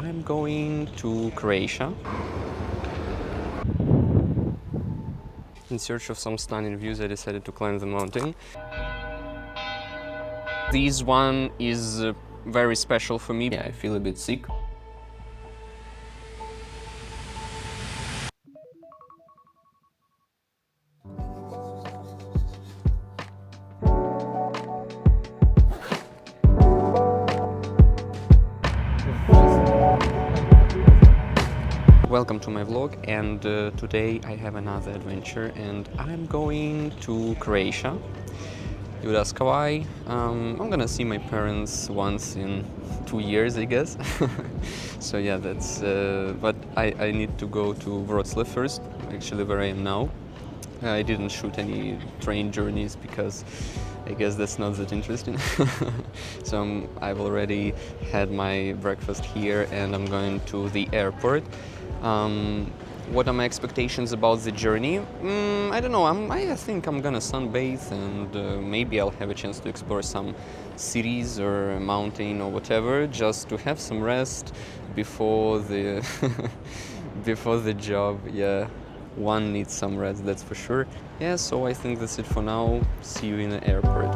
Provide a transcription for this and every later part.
I'm going to Croatia in search of some stunning views. I decided to climb the mountain. This one is very special for me. Yeah, I feel a bit sick. Welcome to my vlog, and today I have another adventure and I'm going to Croatia. You would ask why? I'm gonna see my parents once in 2 years, I guess. So yeah, that's but I need to go to Wrocław first, actually where I am now. I didn't shoot any train journeys because I guess that's not that interesting. So I've already had my breakfast here and I'm going to the airport. What are my expectations about the journey? I don't know. I think I'm gonna sunbathe and maybe I'll have a chance to explore some cities or a mountain or whatever, just to have some rest before the before the job. Yeah, one needs some rest, that's for sure. Yeah, so I think that's it for now. See you in the airport.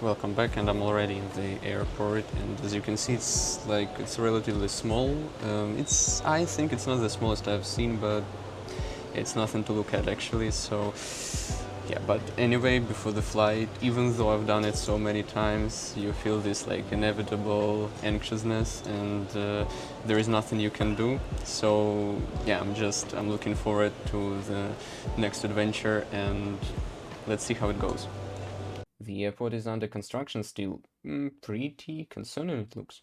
Welcome back, and I'm already in the airport, and as you can see, it's relatively small. I think it's not the smallest I've seen, but it's nothing to look at actually. So yeah, but anyway, before the flight, even though I've done it so many times, you feel this like inevitable anxiousness, and there is nothing you can do. So yeah, I'm looking forward to the next adventure, and let's see how it goes. The airport is under construction still. Pretty concerning it looks.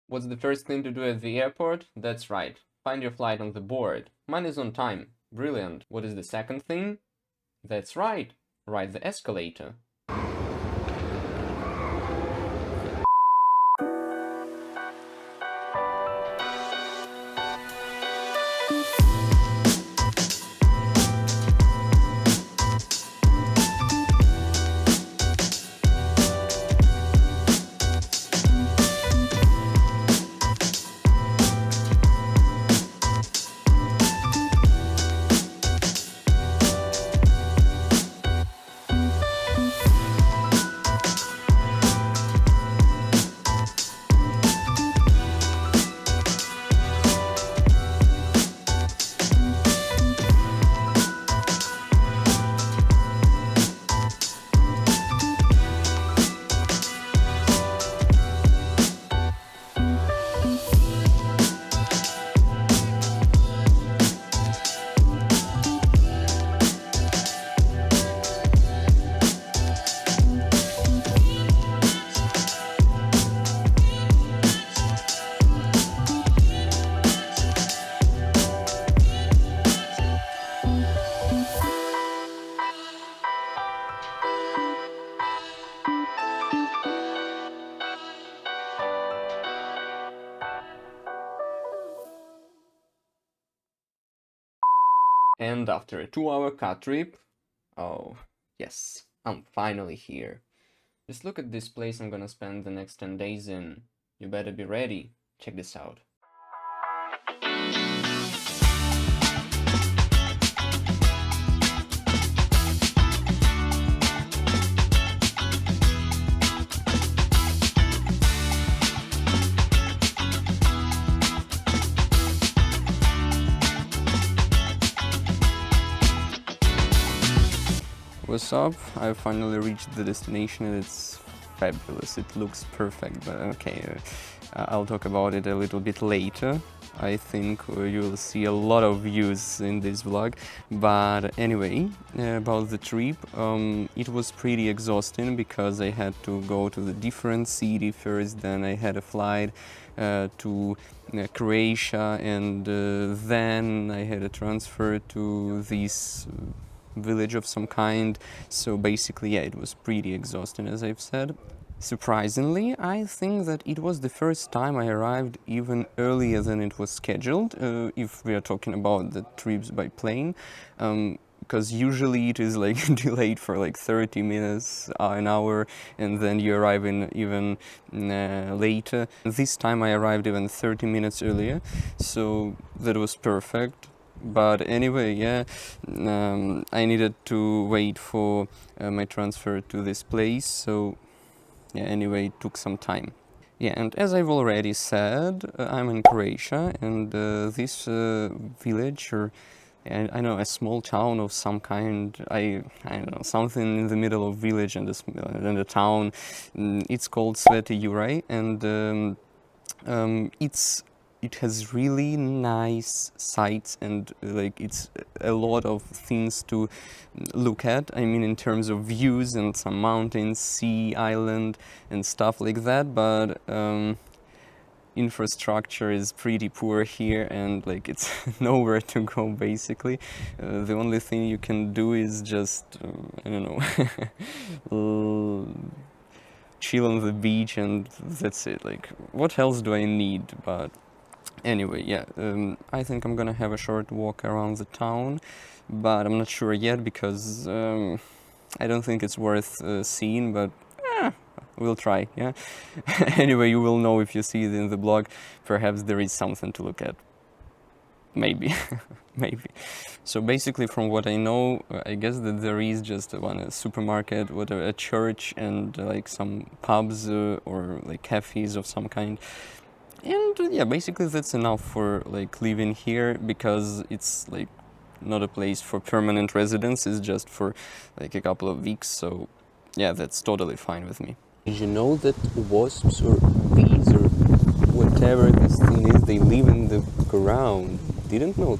What's the first thing to do at the airport? That's right. Find your flight on the board. Mine is on time. Brilliant. What is the second thing? That's right. Ride the escalator. And after a 2-hour car trip, oh yes, I'm finally here. Just look at this place I'm gonna spend the next 10 days in. You better be ready. Check this out. What's up? I finally reached the destination and it's fabulous. It looks perfect, but okay, I'll talk about it a little bit later. I think you will see a lot of views in this vlog, but anyway, about the trip, it was pretty exhausting because I had to go to the different city first, then I had a flight to Croatia, and then I had a transfer to this village of some kind. So basically, yeah, it was pretty exhausting, as I've said. Surprisingly, I think that it was the first time I arrived even earlier than it was scheduled, if we are talking about the trips by plane, because usually it is like delayed for like 30 minutes, an hour, and then you arrive in even later. This time I arrived even 30 minutes earlier, so that was perfect. But anyway, yeah, I needed to wait for my transfer to this place, so yeah, anyway, it took some time. Yeah, and as I've already said, I'm in Croatia, and this village, or I know, a small town of some kind, I don't know, something in the middle of village and the town, it's called Sveti Juraj, and it has really nice sights, and like it's a lot of things to look at. I mean, in terms of views and some mountains, sea, island, and stuff like that. But infrastructure is pretty poor here, and like it's nowhere to go basically. The only thing you can do is just I don't know. Chill on the beach, and that's it. Like, what else do I need? But anyway, yeah, I think I'm gonna have a short walk around the town, but I'm not sure yet because I don't think it's worth seeing, but we'll try, yeah? Anyway, you will know if you see it in the blog. Perhaps there is something to look at. Maybe, maybe. So basically, from what I know, I guess that there is just one supermarket, whatever, a church, and like some pubs or like cafes of some kind. And yeah, basically that's enough for like living here, because it's like not a place for permanent residence. It's just for like a couple of weeks. So yeah, that's totally fine with me. Did you know that wasps or bees or whatever this thing is, they live in the ground? Didn't know.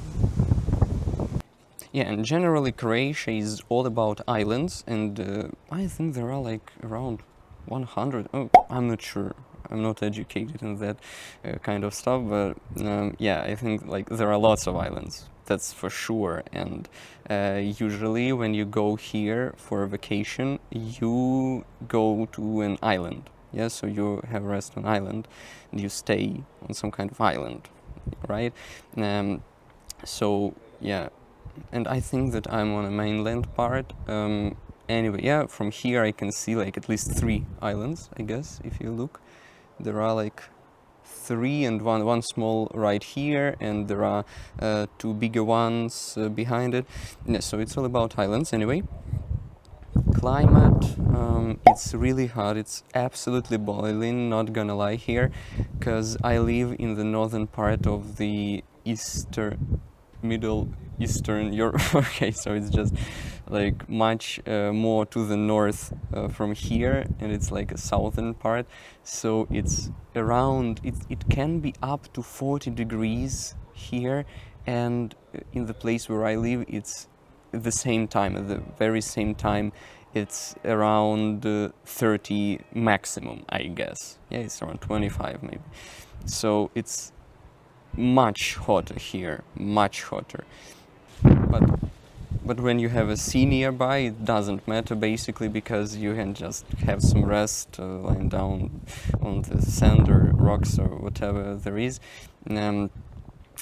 Yeah, and generally Croatia is all about islands, and I think there are like around 100. Oh, I'm not sure. I'm not educated in that kind of stuff, but yeah, I think like there are lots of islands. That's for sure. And usually when you go here for a vacation, you go to an island. Yeah, so you have rest on island, and you stay on some kind of island, right? So yeah, and I think that I'm on a mainland part. Anyway, yeah, from here I can see like at least 3 islands, I guess, if you look. There are like 3, and one small right here, and there are 2 bigger ones behind it. Yeah, so it's all about islands anyway. Climate, it's really hot. It's absolutely boiling, not gonna lie here, because I live in the northern part of the Middle Eastern Europe. Okay, so it's just like much more to the north from here, and it's like a southern part. So it's around, it can be up to 40 degrees here, and in the place where I live, it's at the same time, at the very same time, it's around 30 maximum, I guess. Yeah, it's around 25 maybe. So it's much hotter here, much hotter. But but when you have a sea nearby, it doesn't matter basically, because you can just have some rest lying down on the sand or rocks or whatever there is.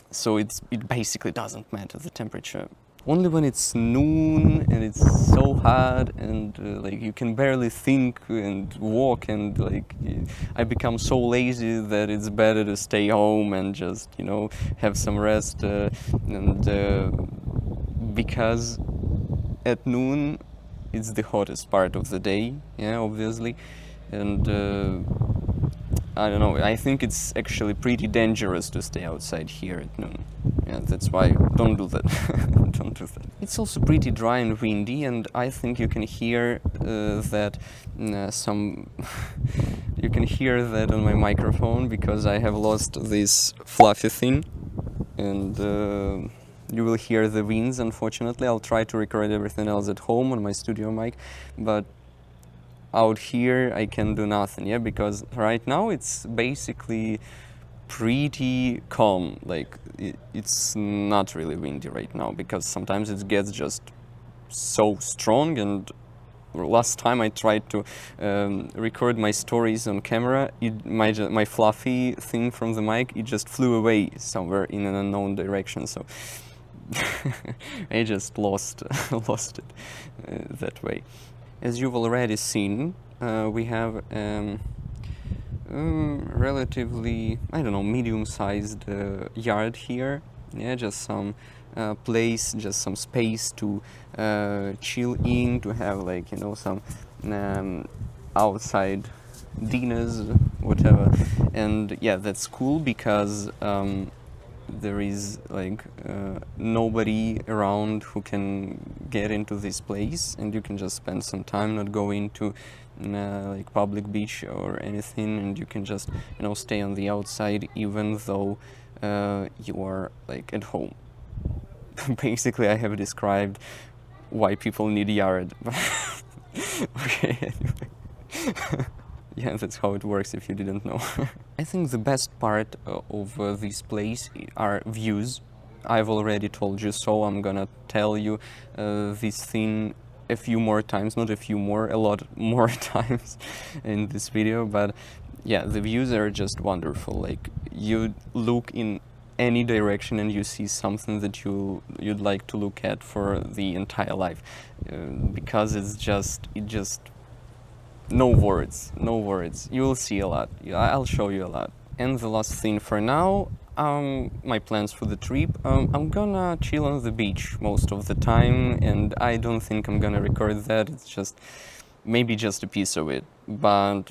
So it basically doesn't matter the temperature. Only when it's noon and it's so hot, and like you can barely think and walk, and like I become so lazy that it's better to stay home and just, you know, have some rest, and because at noon it's the hottest part of the day, yeah, obviously, and I don't know, I think it's actually pretty dangerous to stay outside here at noon. Yeah, that's why don't do that. Don't do that. It's also pretty dry and windy, and I think you can hear that you can hear that on my microphone, because I have lost this fluffy thing, and you will hear the winds, unfortunately. I'll try to record everything else at home on my studio mic, but out here I can do nothing, yeah, because right now it's basically pretty calm. Like it's not really windy right now, because sometimes it gets just so strong, and last time I tried to record my stories on camera, my fluffy thing from the mic, it just flew away somewhere in an unknown direction. So I just lost it that way. As you've already seen, we have relatively, I don't know, medium-sized yard here. Yeah, just some place, just some space to chill in, to have, like, you know, some outside dinners, whatever. And yeah, that's cool because there is like nobody around who can get into this place, and you can just spend some time not going to like public beach or anything, and you can just, you know, stay on the outside even though you are like at home. Basically, I have described why people need yard. Okay, anyway. Yeah, that's how it works if you didn't know. I think the best part of this place are views. I've already told you, so I'm gonna tell you this thing a few more times, not a few more, a lot more times in this video, but yeah, the views are just wonderful. Like, you look in any direction and you see something that you'd like to look at for the entire life, because it just no words, no words. You will see a lot. I'll show you a lot. And the last thing for now, my plans for the trip. I'm gonna chill on the beach most of the time, and I don't think I'm gonna record that. It's just maybe just a piece of it. But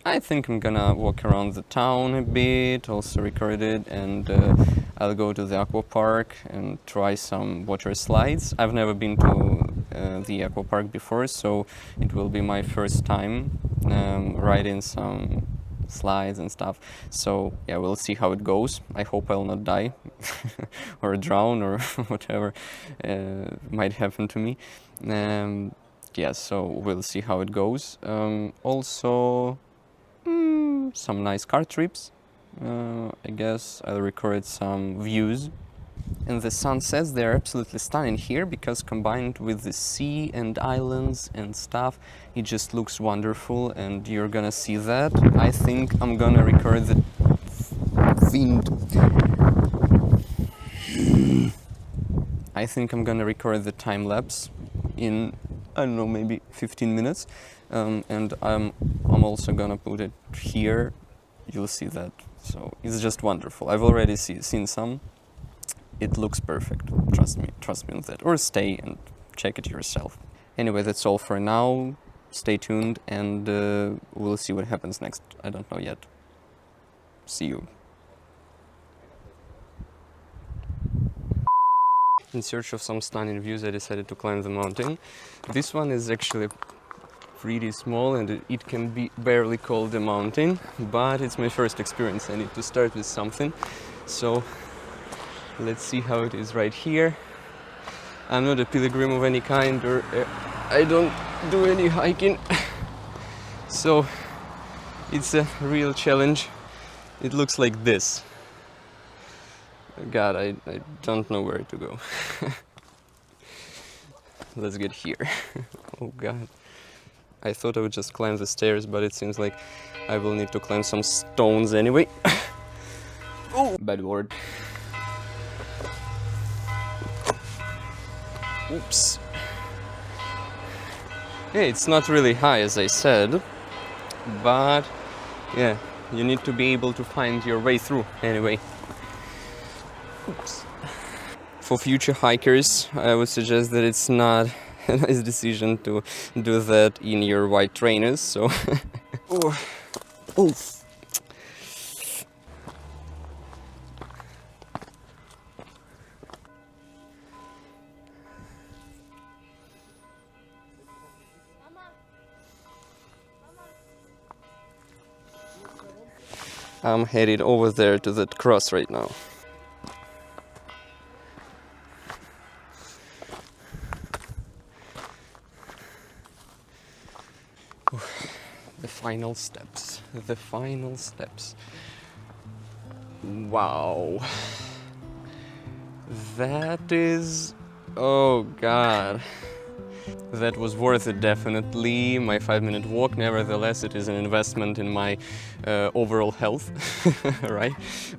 I think I'm gonna walk around the town a bit, also record it, and I'll go to the aqua park and try some water slides. I've never been to the aqua park before, so it will be my first time riding some slides and stuff. So yeah, we'll see how it goes. I hope I'll not die or drown or whatever might happen to me. Yeah, so we'll see how it goes. Also, some nice car trips. I guess I'll record some views. And the sunsets, they're absolutely stunning here, because combined with the sea and islands and stuff, it just looks wonderful, and you're gonna see that. I think I'm gonna record the wind. I think I'm gonna record the time lapse in, I don't know, maybe 15 minutes. And I'm also gonna put it here. You'll see that. So it's just wonderful. I've already seen some. It looks perfect. Trust me on that. Or stay and check it yourself. Anyway, that's all for now. Stay tuned, and we'll see what happens next. I don't know yet. See you. In search of some stunning views, I decided to climb the mountain. This one is actually pretty small, and it can be barely called a mountain, but it's my first experience. I need to start with something. So let's see how it is right here. I'm not a pilgrim of any kind, or I don't do any hiking. So it's a real challenge. It looks like this. God, I don't know where to go. Let's get here. Oh God. I thought I would just climb the stairs, but it seems like I will need to climb some stones anyway. Oh, bad word. Oops. Yeah, it's not really high, as I said, but yeah, you need to be able to find your way through anyway. Oops. For future hikers, I would suggest that it's not a nice decision to do that in your white trainers, so... Oh. Oof. I'm headed over there to that cross right now. The final steps. The final steps. Wow. That is... Oh God. That was worth it, definitely. My 5-minute walk, nevertheless, it is an investment in my overall health, right?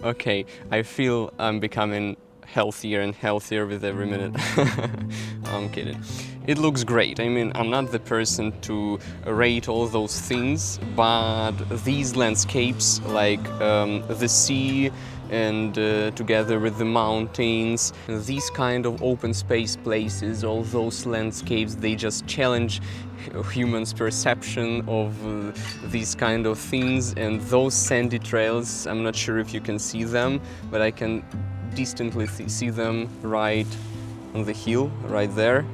Okay, I feel I'm becoming healthier and healthier with every minute. I'm kidding. It looks great. I mean, I'm not the person to rate all those things, but these landscapes, like the sea, and together with the mountains, these kind of open space places, all those landscapes, they just challenge humans' perception of these kind of things. And those sandy trails, I'm not sure if you can see them, but I can distantly see them right on the hill, right there.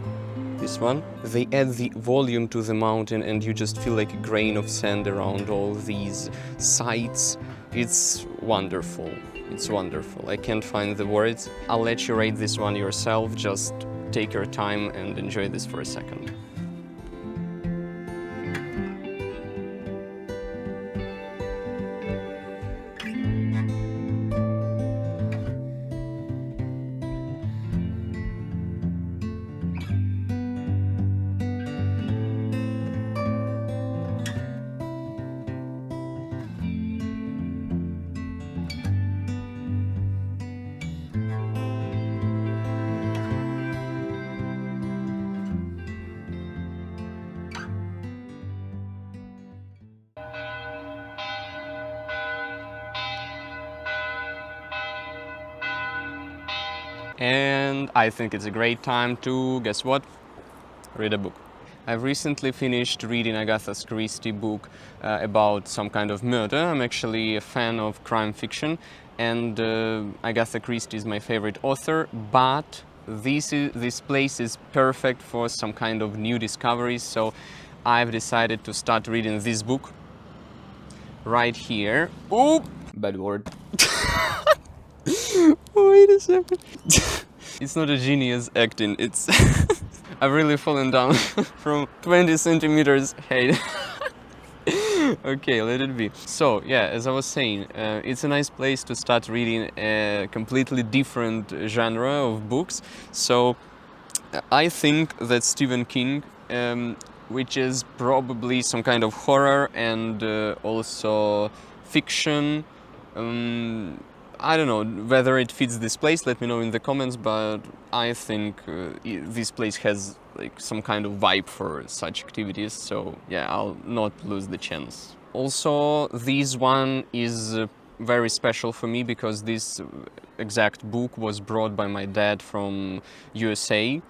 This one. They add the volume to the mountain and you just feel like a grain of sand around all these sights. It's wonderful. It's wonderful. I can't find the words. I'll let you rate this one yourself. Just take your time and enjoy this for a second. And I think it's a great time to, guess what? Read a book. I've recently finished reading Agatha Christie book about some kind of murder. I'm actually a fan of crime fiction, and Agatha Christie is my favorite author, but this place is perfect for some kind of new discoveries, so I've decided to start reading this book right here. Oop! Bad word. Wait a second. It's not a genius acting, it's... I've really fallen down from 20 centimeters height. Okay, let it be. So, yeah, as I was saying, it's a nice place to start reading a completely different genre of books. So, I think that Stephen King, which is probably some kind of horror and also fiction, I don't know whether it fits this place, let me know in the comments, but I think this place has like some kind of vibe for such activities, so yeah, I'll not lose the chance. Also, this one is very special for me because this exact book was brought by my dad from USA,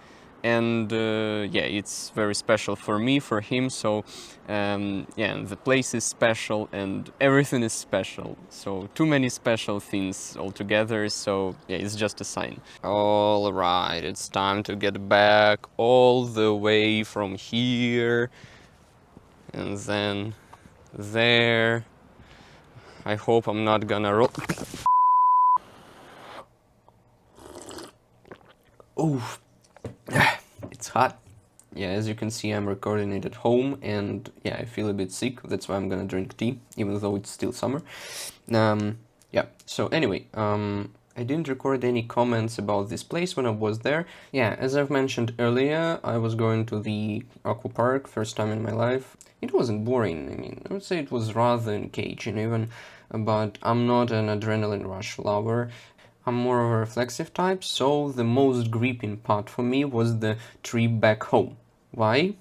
and yeah, it's very special for me, for him, so yeah, the place is special and everything is special, so too many special things all together, so yeah, it's just a sign. All right, it's time to get back all the way from here and then there. I hope I'm not gonna roll. Oh, it's hot. Yeah, as you can see, I'm recording it at home, and yeah, I feel a bit sick. That's why I'm gonna drink tea, even though it's still summer. Yeah, so anyway, I didn't record any comments about this place when I was there. Yeah, as I've mentioned earlier, I was going to the aqua park, first time in my life. It wasn't boring, I mean, I would say it was rather engaging even, but I'm not an adrenaline rush lover. I'm more of a reflexive type, so the most gripping part for me was the trip back home. Why?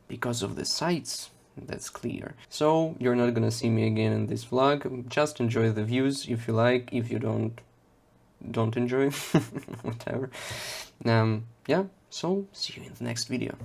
Because of the sights, that's clear. So, you're not gonna see me again in this vlog, just enjoy the views if you like, if you don't enjoy, whatever. Yeah, so see you in the next video.